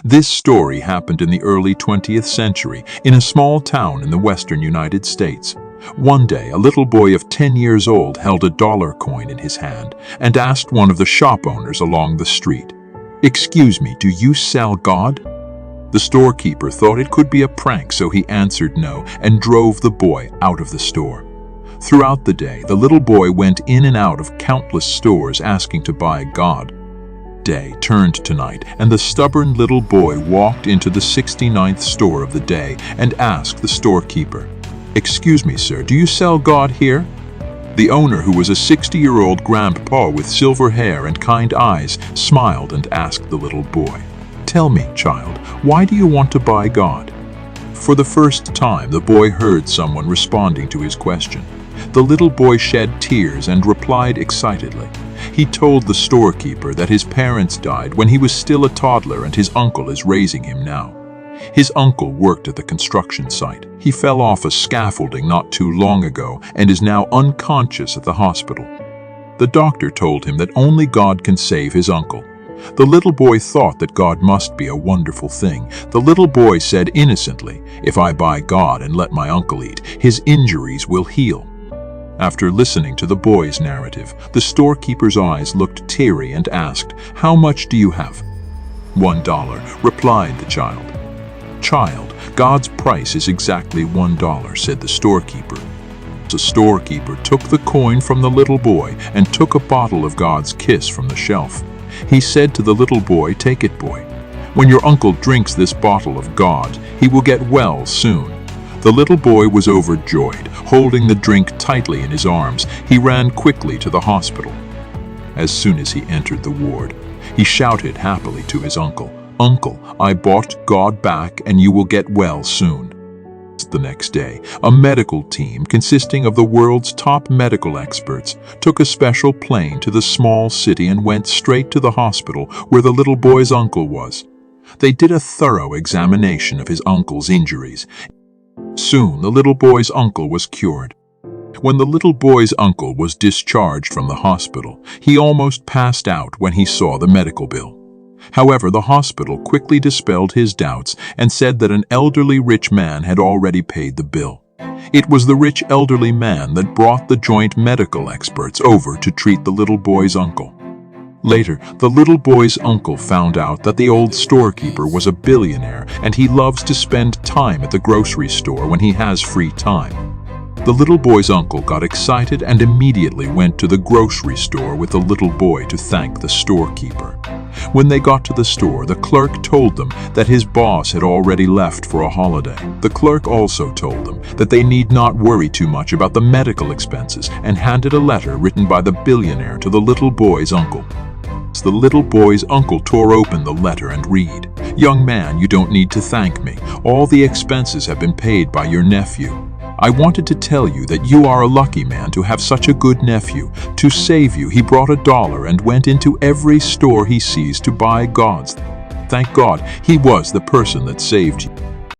This story happened in the early 20th century in a small town in the western United States. One day, a little boy of 10 years old held a dollar coin in his hand and asked one of the shop owners along the street, "Excuse me, do you sell God?" The storekeeper thought it could be a prank, so he answered no and drove the boy out of the store. Throughout the day, the little boy went in and out of countless stores asking to buy God. Day turned to night, and the stubborn little boy walked into the 69th store of the day and asked the storekeeper, "Excuse me, sir, do you sell God here?" The owner, who was a 60-year-old grandpa with silver hair and kind eyes, smiled and asked the little boy, "Tell me, child, why do you want to buy God?" For the first time, the boy heard someone responding to his question. The little boy shed tears and replied excitedly. He told the storekeeper that his parents died when he was still a toddler and his uncle is raising him now. His uncle worked at the construction site. He fell off a scaffolding not too long ago and is now unconscious at the hospital. The doctor told him that only God can save his uncle. The little boy thought that God must be a wonderful thing. The little boy said innocently, "If I buy God and let my uncle eat, his injuries will heal." After listening to the boy's narrative, the storekeeper's eyes looked teary and asked, "How much do you have?" $1, replied the child. "Child, God's price is exactly $1, said the storekeeper. The storekeeper took the coin from the little boy and took a bottle of God's kiss from the shelf. He said to the little boy, "Take it, boy. When your uncle drinks this bottle of God, he will get well soon." The little boy was overjoyed. Holding the drink tightly in his arms, he ran quickly to the hospital. As soon as he entered the ward, he shouted happily to his uncle, "Uncle, I bought God back and you will get well soon." The next day, a medical team consisting of the world's top medical experts took a special plane to the small city and went straight to the hospital where the little boy's uncle was. They did a thorough examination of his uncle's injuries. Soon, the little boy's uncle was cured. When the little boy's uncle was discharged from the hospital, he almost passed out when he saw the medical bill. However, the hospital quickly dispelled his doubts and said that an elderly rich man had already paid the bill. It was the rich elderly man that brought the joint medical experts over to treat the little boy's uncle. Later, the little boy's uncle found out that the old storekeeper was a billionaire and he loves to spend time at the grocery store when he has free time. The little boy's uncle got excited and immediately went to the grocery store with the little boy to thank the storekeeper. When they got to the store, the clerk told them that his boss had already left for a holiday. The clerk also told them that they need not worry too much about the medical expenses and handed a letter written by the billionaire to the little boy's uncle. The little boy's uncle tore open the letter and read, "Young man, you don't need to thank me. All the expenses have been paid by your nephew. I wanted to tell you that you are a lucky man to have such a good nephew. To save you, he brought $1 and went into every store he sees to buy God's. Thank God, he was the person that saved you."